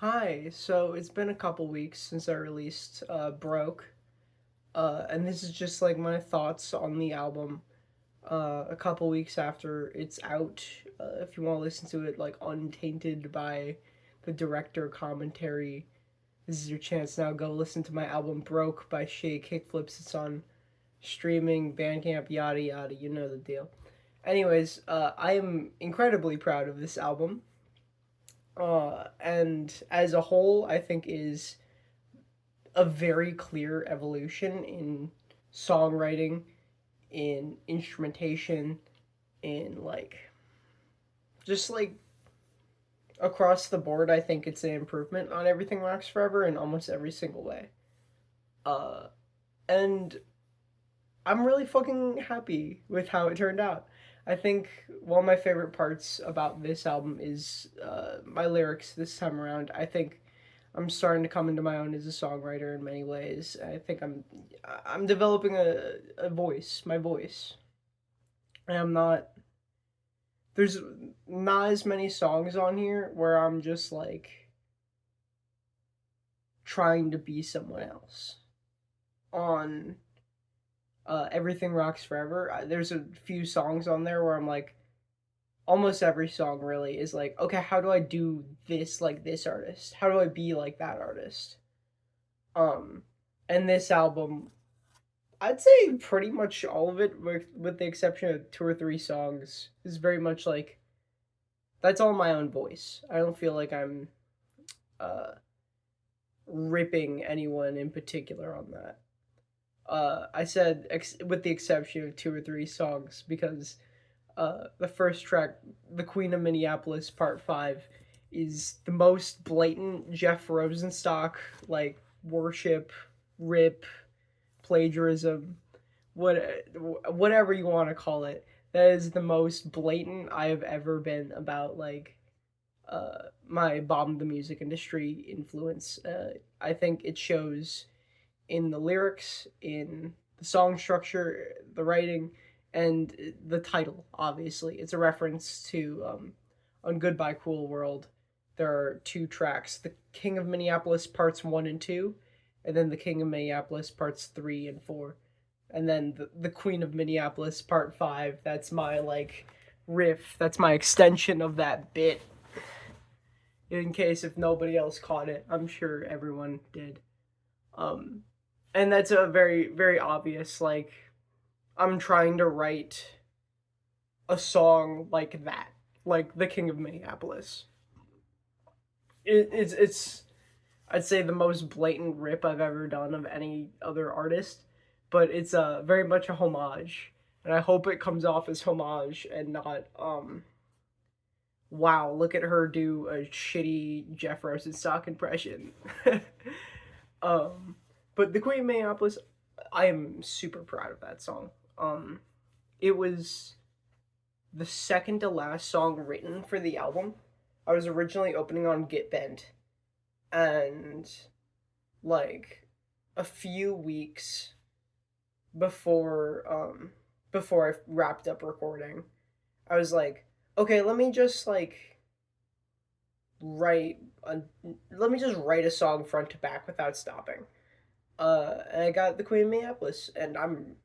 Hi, so it's been a couple weeks since I released Broke, and this is just like my thoughts on the album a couple weeks after it's out. If you want to listen to it like untainted by the director commentary, this is your chance now. Go listen to my album Broke by Shay Kickflips. It's on streaming, Bandcamp, yada yada, you know the deal. Anyways, I am incredibly proud of this album. And as a whole, I think is a very clear evolution in songwriting, in instrumentation, in just like across the board. I think it's an improvement on Everything Rocks Forever in almost every single way. Uh, and I'm really fucking happy with how it turned out. I think one of my favorite parts about this album is my lyrics this time around. I think I'm starting to come into my own as a songwriter in many ways. I think I'm developing a voice, my voice. And I'm not there's not as many songs on here where I'm just like trying to be someone else. On Everything Rocks Forever, there's a few songs on there where I'm like almost every song really is like, okay, how do I do this like this artist? How do I be like that artist? Um, and this album, I'd say pretty much all of it, with the exception of two or three songs, is very much like that's all my own voice. I don't feel like I'm uh, ripping anyone in particular on that. I said with the exception of two or three songs because the first track, "The Queen of Minneapolis" Part Five, is the most blatant Jeff Rosenstock like worship, rip, plagiarism, whatever you want to call it. That is the most blatant I have ever been about my bomb the music industry influence. I think it shows in the lyrics, in the song structure, the writing, and the title. Obviously, it's a reference to on Goodbye Cruel World. There are two tracks: the King of Minneapolis parts 1 and 2, and then the King of Minneapolis parts 3 and 4, and then the Queen of Minneapolis part 5. That's my like riff. That's my extension of that bit. In case if nobody else caught it, I'm sure everyone did. Um, and that's a very obvious like I'm trying to write a song like that, like the King of Minneapolis. It's I'd say the most blatant rip I've ever done of any other artist, but it's very much a homage, and I hope it comes off as homage and not wow, look at her do a shitty Jeff Rosenstock impression. um, but the Queen of Minneapolis, I am super proud of that song. It was the second to last song written for the album. I was originally opening on Get Bent, and like a few weeks before before I wrapped up recording, I was like, okay, write a, let me just write a song front to back without stopping. And I got the Queen of Minneapolis, and I'm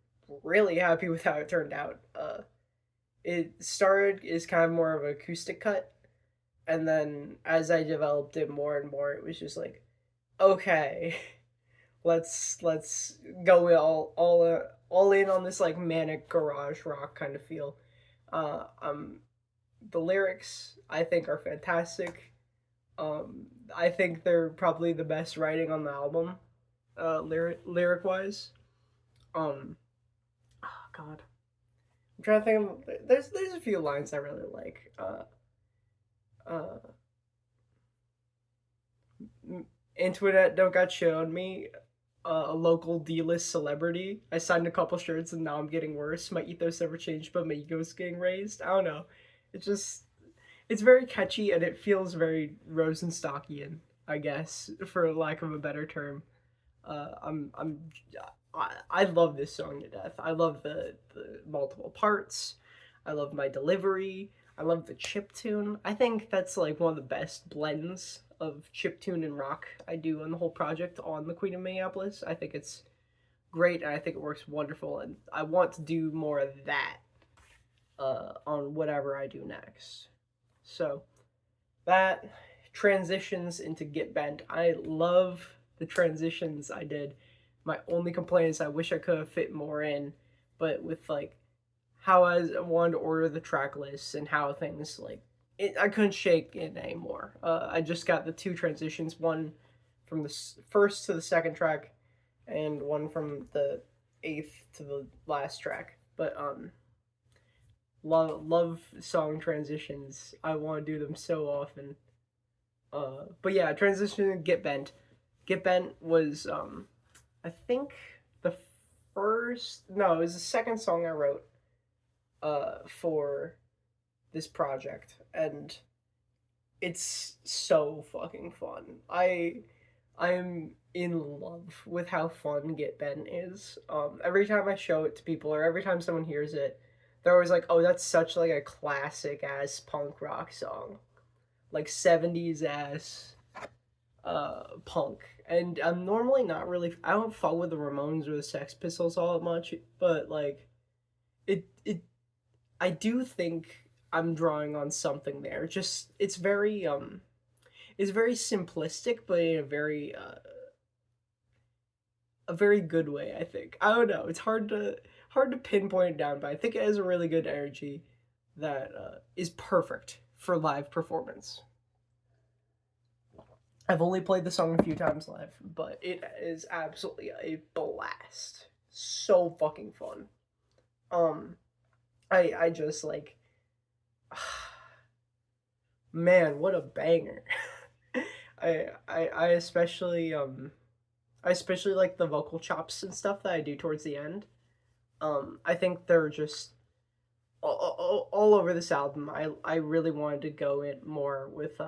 really happy with how it turned out. It started as kind of more of an acoustic cut, and then as I developed it more and more, it was just like, okay, let's go all in on this like manic garage rock kind of feel. The lyrics I think are fantastic. I think they're probably the best writing on the album, lyric wise. Um, oh God, I'm trying to think of. There's a few lines I really like. Uh, Internet don't got shit on me. A local D-list celebrity. I signed a couple shirts and now I'm getting worse. My ethos never changed, but my ego's getting raised. I don't know. It just it's very catchy and it feels very Rosenstockian, I guess, for lack of a better term. I'm I love this song to death. I love the multiple parts. I love my delivery. I love the chip tune. I think that's like one of the best blends of chip tune and rock I do on the whole project on the Queen of Minneapolis. I think it's great, and I think it works wonderful, and I want to do more of that on whatever I do next. So that transitions into Get Bent. I love the transitions I did. My only complaint is I wish I could have fit more in, but with like how I wanted to order the track lists and how things like I couldn't shake it anymore. I just got the two transitions, one from the first to the second track, and one from the eighth to the last track. But love song transitions. I want to do them so often. But yeah, transition to Get Bent. Get Bent was I think the first no, it was the second song I wrote for this project, and it's so fucking fun. I am in love with how fun Get Bent is. Every time I show it to people, or every time someone hears it, they're always like, "Oh, that's such like a classic ass punk rock song, like '70s ass punk." And I'm normally not really. I don't fuck with the Ramones or the Sex Pistols all that much, but like, it I do think I'm drawing on something there. Just it's very simplistic, but in a very good way. I think I don't know. It's hard to pinpoint it down, but I think it has a really good energy that is perfect for live performance. I've only played the song a few times live, but it is absolutely a blast. So fucking fun. Um, I just like, man, what a banger. I especially I especially like the vocal chops and stuff that I do towards the end. I think they're just all over this album. I really wanted to go in more with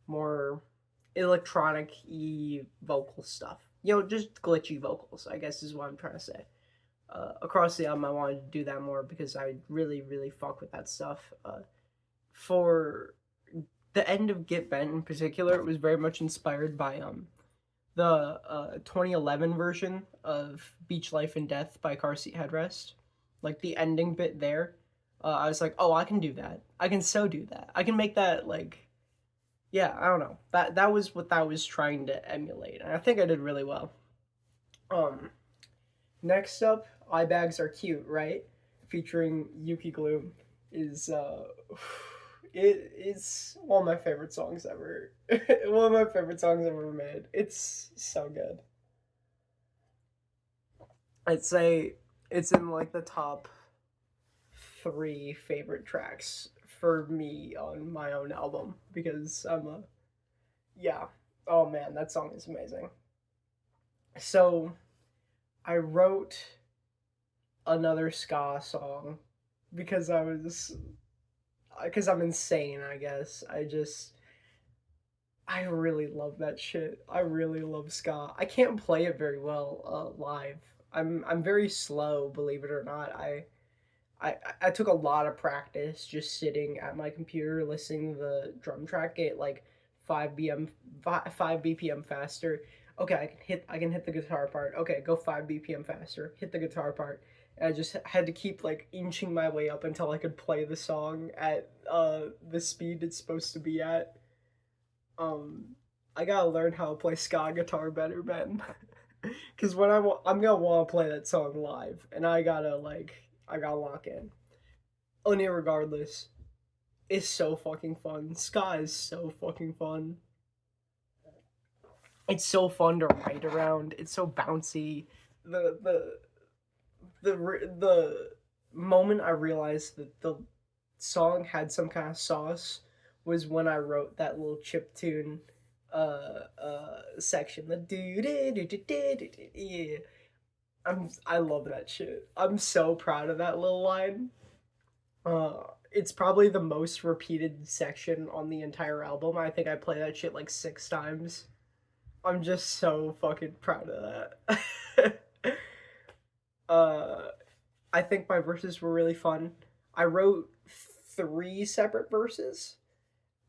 more electronic y vocal stuff. You know, just glitchy vocals, I guess is what I'm trying to say. Across the album, I wanted to do that more because I really fuck with that stuff. For the end of Get Bent in particular, it was very much inspired by the 2011 version of Beach Life and Death by Car Seat Headrest. Like the ending bit there, I was like, oh, I can do that. I can so do that. I can make that like, yeah, I don't know. That was what I was trying to emulate, and I think I did really well. Um, Next up, Eye Bags Are Cute, right? Featuring Yuki Gloom is it's one of my favorite songs ever. One of my favorite songs ever made. It's so good. I'd say it's in like the top three favorite tracks for me on my own album because I'm a yeah. Oh man, that song is amazing. So I wrote another ska song because I'm insane, I guess. I really love that shit. I really love ska. I can't play it very well live. I'm very slow, believe it or not. I took a lot of practice just sitting at my computer listening to the drum track at like 5 BPM faster. Okay, I can hit the guitar part. Okay, go 5 BPM faster. Hit the guitar part. And I just had to keep like inching my way up until I could play the song at the speed it's supposed to be at. Um I gotta learn how to play ska guitar better, Ben. Cause when I'm gonna want to play that song live, and I gotta lock in. Only regardless, it's so fucking fun. Ska is so fucking fun. It's so fun to write around. It's so bouncy. The the the moment I realized that the song had some kind of sauce was when I wrote that little chip tune section. The do do do do do do. Yeah. I love that shit. I'm so proud of that little line. It's probably the most repeated section on the entire album. I think I play that shit like 6 times. I'm just so fucking proud of that. uh, I think my verses were really fun. I wrote three separate verses,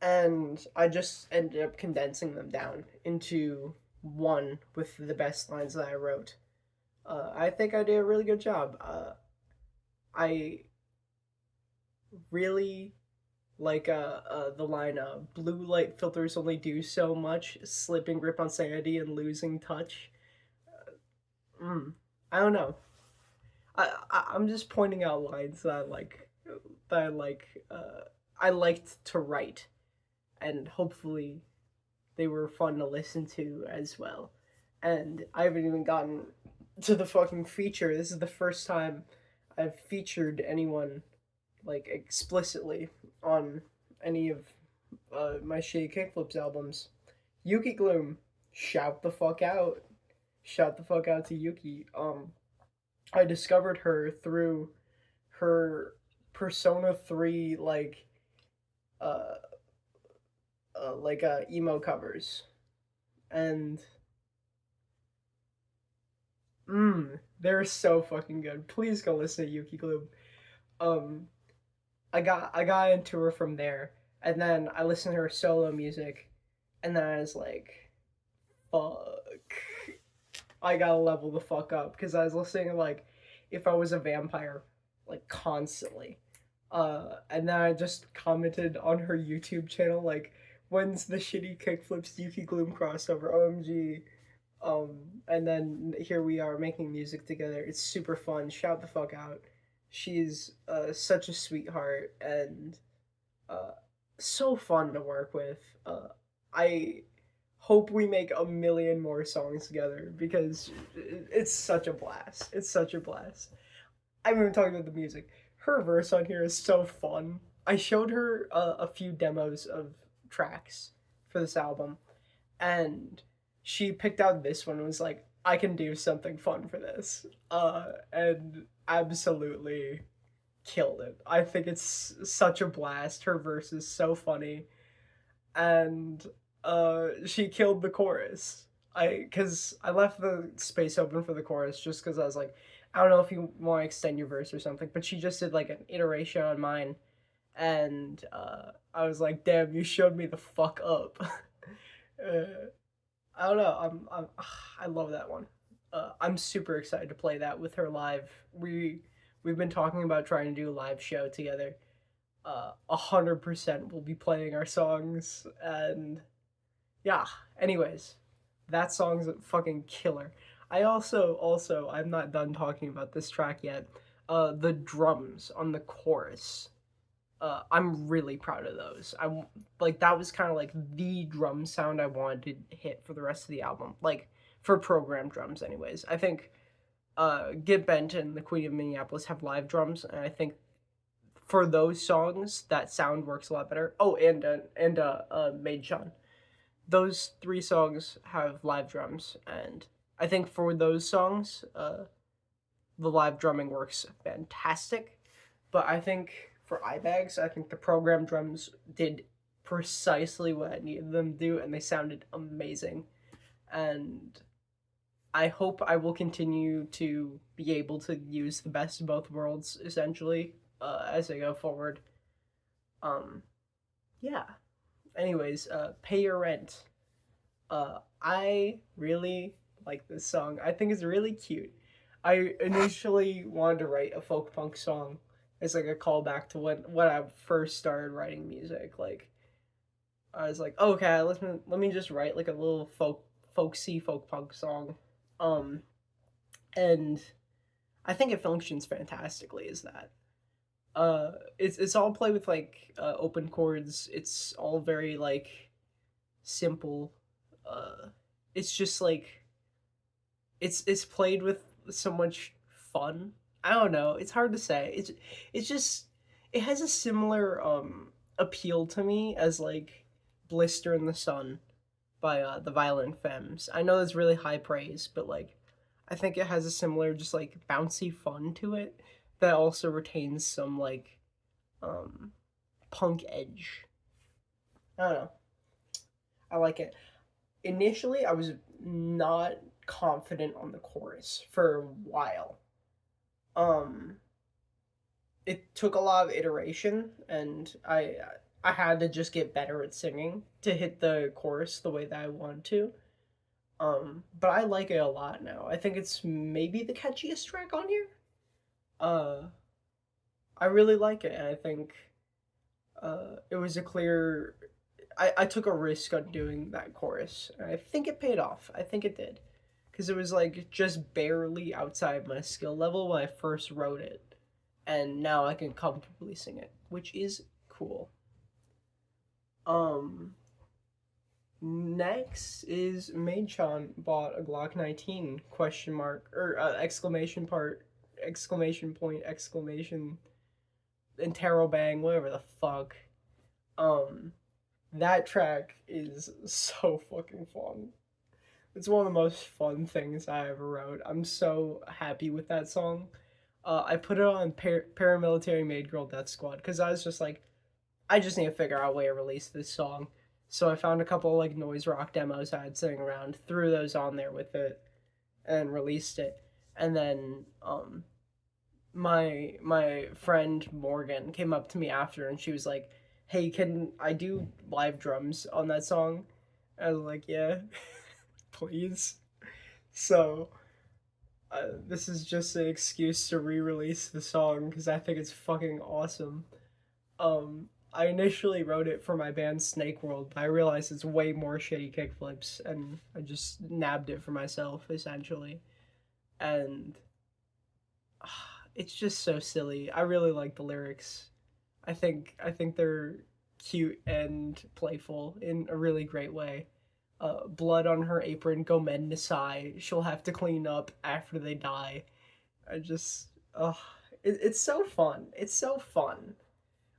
and I just ended up condensing them down into one with the best lines that I wrote. I think I did a really good job. I really like the line blue light filters only do so much, slipping grip on sanity and losing touch. Mm, I don't know. I'm just pointing out lines that that I like I liked to write, and hopefully they were fun to listen to as well. And I haven't even gotten to the fucking feature. This is the first time I've featured anyone like explicitly on any of my Shitty Kickflips albums. Yuki Gloom, shout the fuck out. Shout the fuck out to Yuki. I discovered her through her Persona 3 uh emo covers. And they're so fucking good. Please go listen to Yuki Gloom. Um I got into her from there, and then I listened to her solo music, and then I was like, fuck, I gotta level the fuck up because I was listening to like If I Was a Vampire like constantly. And then I just commented on her YouTube channel like, when's the Shitty Kickflips Yuki Gloom crossover? OMG. And then here we are making music together. It's super fun. Shout the fuck out. She's such a sweetheart and uh, so fun to work with. I hope we make a million more songs together because it's such a blast. It's such a blast. I'm even talking about the music. Her verse on here is so fun. I showed her a few demos of tracks for this album, and she picked out this one and was like, I can do something fun for this. And absolutely killed it. I think it's such a blast. Her verse is so funny. And she killed the chorus. Cause I left the space open for the chorus just because I was like, I don't know if you want to extend your verse or something, but she just did like an iteration on mine, and I was like, damn, you showed me the fuck up. uh, I don't know. I love that one. I'm super excited to play that with her live. We've been talking about trying to do a live show together. 100% we'll be playing our songs, and yeah. Anyways, that song's a fucking killer. I also I'm not done talking about this track yet. The drums on the chorus. I'm really proud of those. I like that was kind of like the drum sound I wanted to hit for the rest of the album. Like for programmed drums, anyways. I think Get Bent and the Queen of Minneapolis have live drums, and I think for those songs that sound works a lot better. Oh, and Maid Chan. Those three songs have live drums, and I think for those songs, the live drumming works fantastic. But I think for iBags, I think the program drums did precisely what I needed them to do, and they sounded amazing. And I hope I will continue to be able to use the best of both worlds, essentially, as I go forward. Um, yeah. Anyways, Pay Your Rent. I really like this song. I think it's really cute. I initially wanted to write a folk punk song as like a callback to when I first started writing music. Like I was like, okay, let me just write like a little folksy folk punk song. Um and I think it functions fantastically as that. It's all played with like open chords. It's all very like simple. Uh it's just like it's played with so much fun. I don't know. It's hard to say. It's just it has a similar appeal to me as like Blister in the Sun by the Violent Femmes. I know that's really high praise, but like I think it has a similar just like bouncy fun to it that also retains some like um punk edge. I don't know. I like it. Initially I was not confident on the chorus for a while. Um it took a lot of iteration, and I had to just get better at singing to hit the chorus the way that I want to. But I like it a lot now. I think it's maybe the catchiest track on here. Uh, I really like it, and I think it was a clear. I took a risk on doing that chorus, and I think it paid off. I think it did, because it was like just barely outside my skill level when I first wrote it, and now I can comfortably sing it, which is cool. Um, Next is Maid Chan bought a Glock 19 question mark or exclamation point exclamation interrobang whatever the fuck. Um, that track is so fucking fun. It's one of the most fun things I ever wrote. I'm so happy with that song. I put it on Paramilitary Maid Girl Death Squad because I was just like, I just need to figure out a way to release this song. So I found a couple like noise rock demos I had sitting around, threw those on there with it, and released it. And then my friend Morgan came up to me after, and she was like, "Hey, can I do live drums on that song?" I was like, "Yeah, please." So this is just an excuse to re-release the song because I think it's fucking awesome. I initially wrote it for my band Snake World, but I realized it's way more shitty kickflips, and I just nabbed it for myself essentially. And it's just so silly. I really like the lyrics. I think they're cute and playful in a really great way. Blood on her apron, go mend Nasai. She'll have to clean up after they die. I just, it's so fun. It's so fun.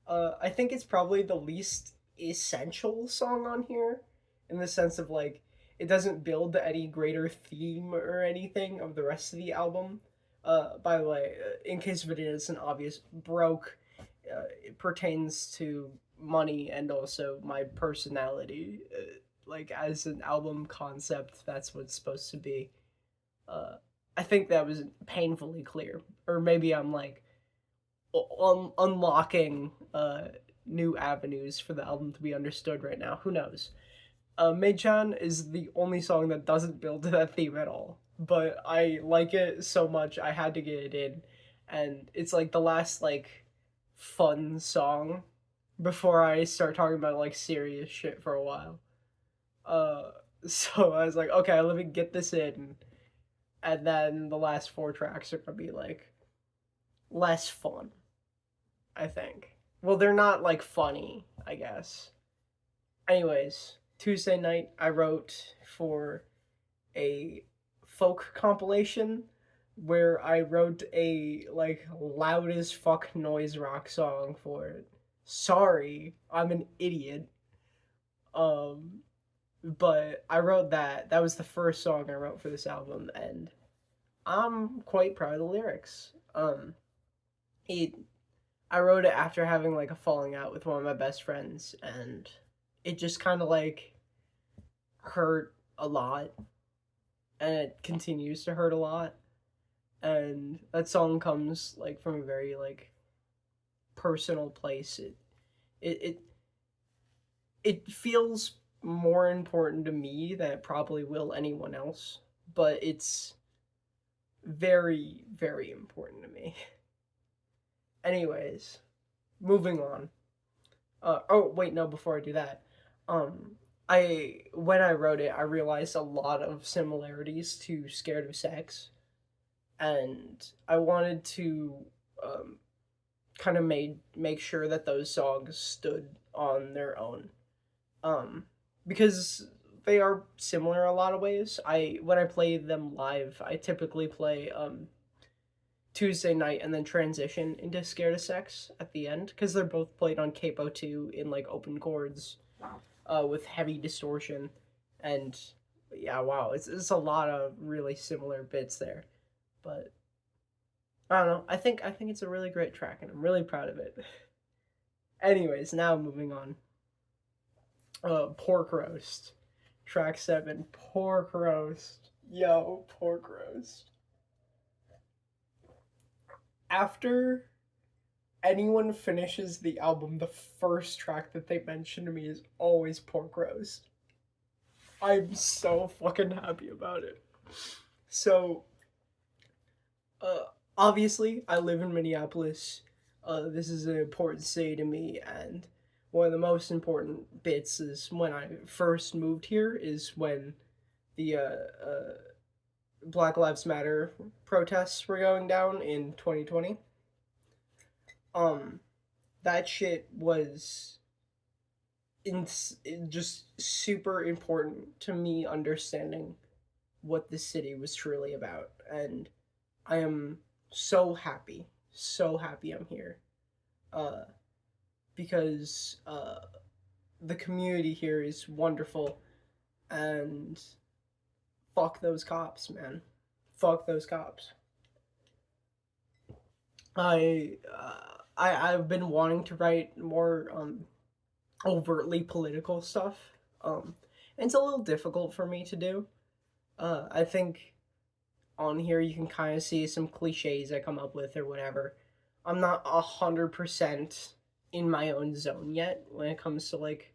I think it's probably the least essential song on here, in the sense of like it doesn't build any greater theme or anything of the rest of the album. By the way, in case of it isn't obvious, broke. It pertains to money and also my personality. Like as an album concept, that's what it's supposed to be. Uh, I think that was painfully clear, or maybe I'm like unlocking new avenues for the album to be understood right now. Who knows? Maid Chan is the only song that doesn't build to that theme at all, but I like it so much I had to get it in, and it's like the last like fun song before I start talking about like serious shit for a while. Uh, so I was like, okay, let me get this in, and then the last four tracks are gonna be like less fun. I think. Well, they're not like funny, I guess. Anyways, Tuesday night I wrote for a folk compilation where I wrote a like loud as fuck noise rock song for it. Sorry, I'm an idiot. Um but I wrote that. That was the first song I wrote for this album, and I'm quite proud of the lyrics. It I wrote it after having like a falling out with one of my best friends, and it just kind of like hurt a lot, and it continues to hurt a lot. And that song comes like from a very like personal place. It it it feels more important to me than it probably will anyone else, but it's very very important to me. Anyways, moving on. Oh wait, no. Before I do that, I when I wrote it, I realized a lot of similarities to Scared of Sex, and I wanted to um, kind of make sure that those songs stood on their own, um, because they are similar in a lot of ways. I when I play them live, I typically play Tuesday night and then transition into Scared of Sex at the end because they're both played on Capo 2 in like open chords with heavy distortion. And yeah, wow, it's a lot of really similar bits there. But I don't know. I think it's a really great track and I'm really proud of it. Anyways, now moving on. Pork roast. Track 7, pork roast. Yo, pork roast. After anyone finishes the album, the first track that they mention to me is always Pork Roast. I'm so fucking happy about it. So, uh, obviously, I live in Minneapolis. This is an important city to me, and one of the most important bits is when I first moved here, is when the Black Lives Matter protests were going down in 2020. Um, that shit was in, just super important to me understanding what the city was truly about. And I am so happy I'm here. Uh, because the community here is wonderful, and fuck those cops, man. Fuck those cops. I've been wanting to write more overtly political stuff. And it's a little difficult for me to do. I think on here you can kind of see some cliches I come up with or whatever. I'm not 100% in my own zone yet when it comes to like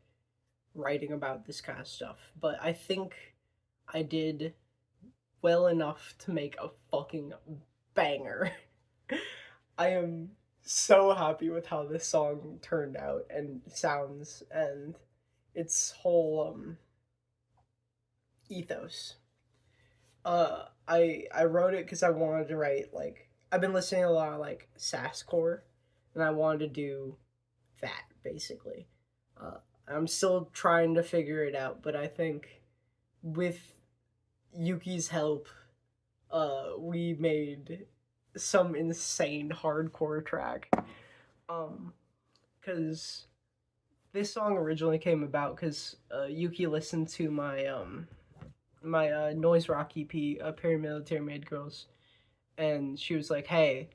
writing about this kind of stuff, but I think I did well enough to make a fucking banger. I am so happy with how this song turned out and sounds, and its whole ethos. I wrote it because I wanted to write like I've been listening to a lot of like sasscore, and I wanted to do that basically. Uh, I'm still trying to figure it out, but I think with Yuki's help, we made some insane hardcore track. Um, because this song originally came about because Yuki listened to my noise rock EP, Paramilitary Made Girls, and she was like, "Hey,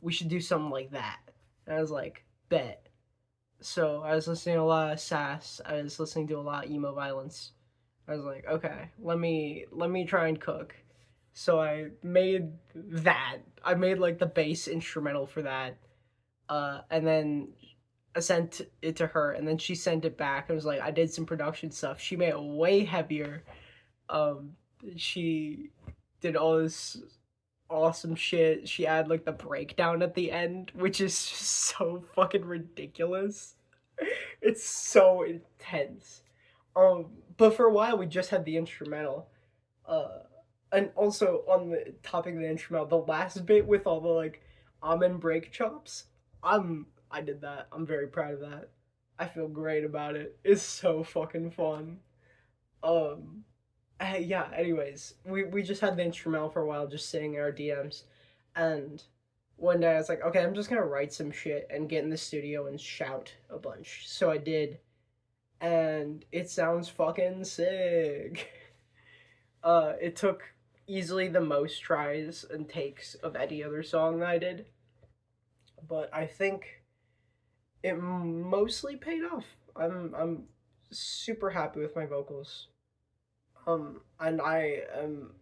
we should do something like that." And I was like, "Bet." So I was listening to a lot of sass. I was listening to a lot of emo violence. I was like, "Okay, let me try and cook." So I made that. I made like the bass instrumental for that, and then I sent it to her, and then she sent it back and was like, "I did some production stuff." She made it way heavier. Um, she did all this awesome shit. She added like the breakdown at the end, which is just so fucking ridiculous. It's so intense. But for a while we just had the instrumental. Uh, and also on the topic of the instrumental, the last bit with all the like almond break chops. I did that. I'm very proud of that. I feel great about it. It's so fucking fun. Um, yeah. Anyways, we just had the instrumental for a while, just sitting in our DMs, and one day I was like, okay, I'm just gonna write some shit and get in the studio and shout a bunch. So I did, and it sounds fucking sick. It took easily the most tries and takes of any other song that I did, but I think it mostly paid off. I'm super happy with my vocals. And I am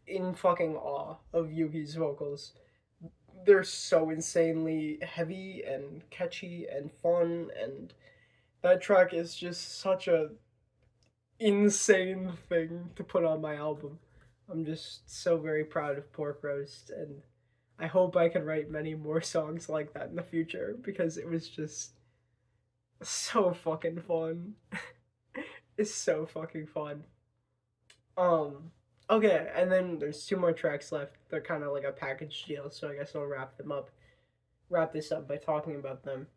in fucking awe of Yuki's vocals. They're so insanely heavy and catchy and fun, and that track is just such a insane thing to put on my album. I'm just so very proud of Pork Roast, and I hope I can write many more songs like that in the future because it was just so fucking fun. It's so fucking fun. Um, okay, and then there's two more tracks left. They're kind of like a package deal, so I guess I'll wrap this up by talking about them.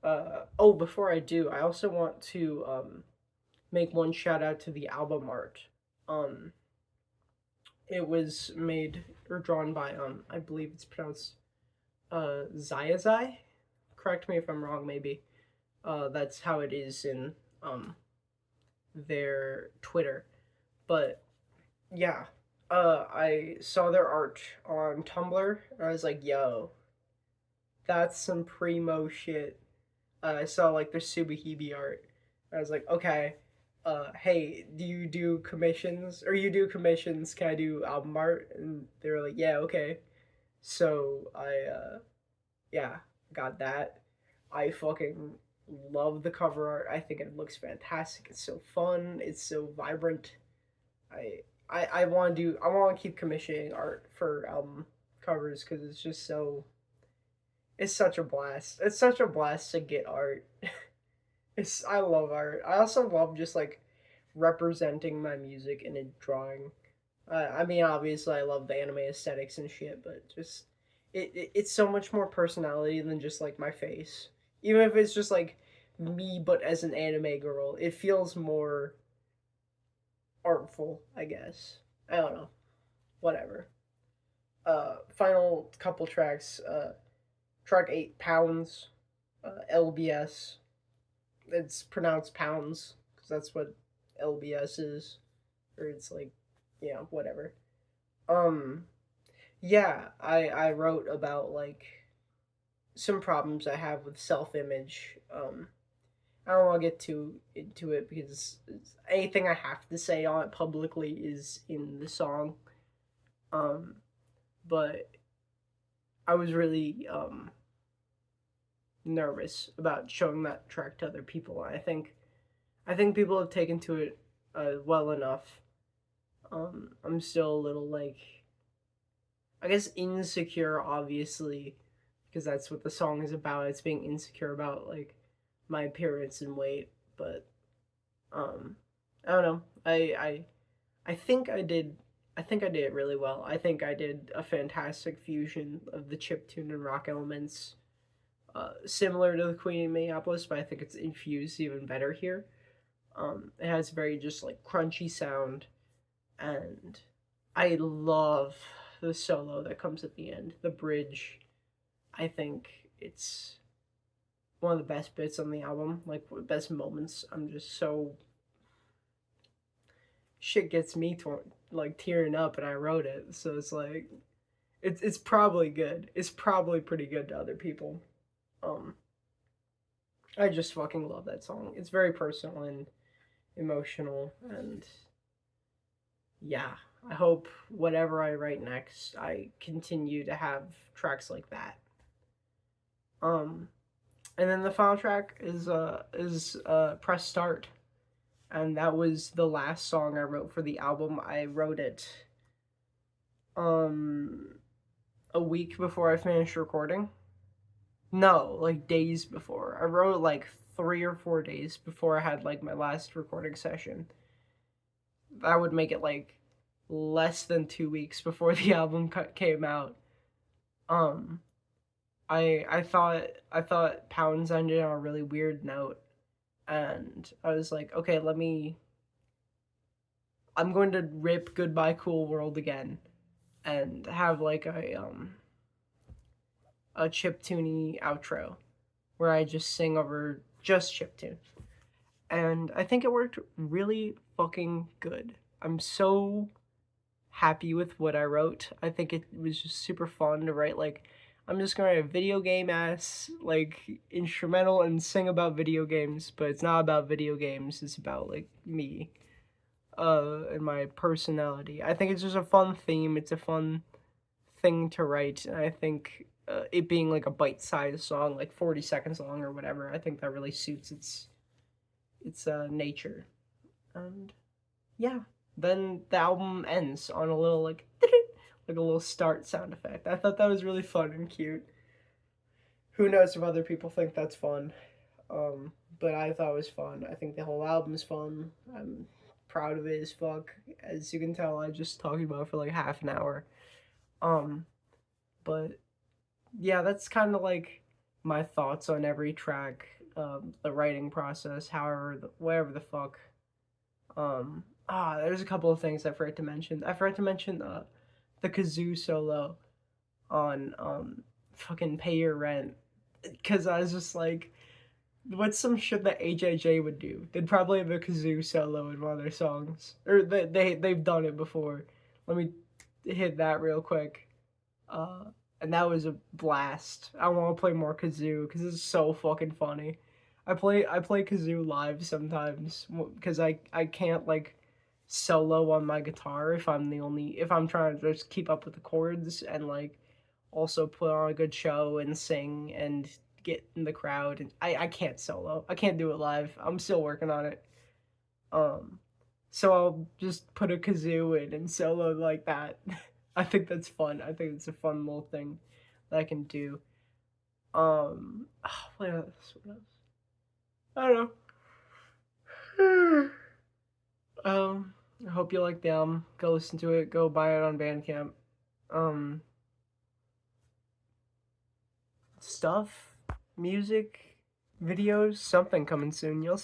Oh, before I do, I also want to make one shout out to the album art. Um, it was made or drawn by I believe it's pronounced Zayazai. Correct me if I'm wrong, maybe. That's how it is in their Twitter. But yeah, I saw their art on Tumblr, and I was like, "Yo, that's some primo shit." I saw like their Subahibi art. I was like, "Okay, hey, do you do commissions? Or you do commissions? Can I do album art?" And they were like, "Yeah, okay." So yeah, got that. I fucking love the cover art. I think it looks fantastic. It's so fun. It's so vibrant. I I want to do. I want to keep commissioning art for covers because it's just so. It's such a blast. It's such a blast to get art. It's I love art. I also love just like representing my music in a drawing. I mean, obviously, I love the anime aesthetics and shit, but just it's so much more personality than just like my face. Even if it's just like me, but as an anime girl, it feels more artful, I guess. I don't know. Whatever. Final couple tracks. Track 8, Pounds. LBS. It's pronounced pounds because that's what LBS is, or it's like, whatever. Um, yeah, I wrote about like some problems I have with self image. I don't want to get too into it because anything I have to say on it publicly is in the song. Um, but I was really nervous about showing that track to other people. I think people have taken to it well enough. I'm still a little like, I guess, insecure, obviously, because that's what the song is about. It's being insecure about like my appearance and weight, but um, I don't know. I think I did. I think I did it really well. I think I did a fantastic fusion of the chiptune and rock elements, similar to the Queen of Minneapolis, but I think it's infused even better here. It has very just like crunchy sound, and I love the solo that comes at the end, the bridge. I think it's one of the best bits on the album, like best moments. I'm just so shit gets me like tearing up, and I wrote it, so it's like it's probably good. It's probably pretty good to other people. Um, I just fucking love that song. It's very personal and emotional, and yeah, I hope whatever I write next, I continue to have tracks like that. Um, and then the final track is Press Start, and that was the last song I wrote for the album. I wrote it um a week before I finished recording. No, like days before. I wrote it like 3 or 4 days before I had like my last recording session. That would make it like less than 2 weeks before the album came out. Um, I thought Pounds ended on a really weird note, and I was like, okay, I'm going to rip Goodbye Cool World again, and have like a chiptune outro where I just sing over just chiptune. And I think it worked really fucking good. I'm so happy with what I wrote. I think it was just super fun to write. Like, I'm just gonna write a video game ass like instrumental and sing about video games, but it's not about video games. It's about like me, and my personality. I think it's just a fun theme. It's a fun thing to write, and I think it being like a bite-sized song, like 40 seconds long or whatever, I think that really suits its nature. And yeah, then the album ends on a little like like a little start sound effect. I thought that was really fun and cute. Who knows if other people think that's fun? But I thought it was fun. I think the whole album's fun. I'm proud of it as fuck. As you can tell, I just talked about it for like half an hour. Um, but yeah, that's kind of like my thoughts on every track, the writing process, however, whatever the fuck. There's a couple of things I forgot to mention. I forgot to mention the kazoo solo on fucking Pay Your Rent, because I was just like, what's some shit that HHA would do? They'd probably have a kazoo solo in one of their songs, or they've done it before. Let me hit that real quick. And that was a blast. I want to play more kazoo because it's so fucking funny. I play kazoo live sometimes because I can't like solo on my guitar if I'm trying to just keep up with the chords and like also put on a good show and sing and get in the crowd, and I can't solo. I can't do it live. I'm still working on it. So I'll just put a kazoo in and solo like that. I think that's fun. I think it's a fun little thing that I can do. What else? What else? I don't know. I hope you like the album. Go listen to it. Go buy it on Bandcamp. Um, Stuff, music, videos, something coming soon. You'll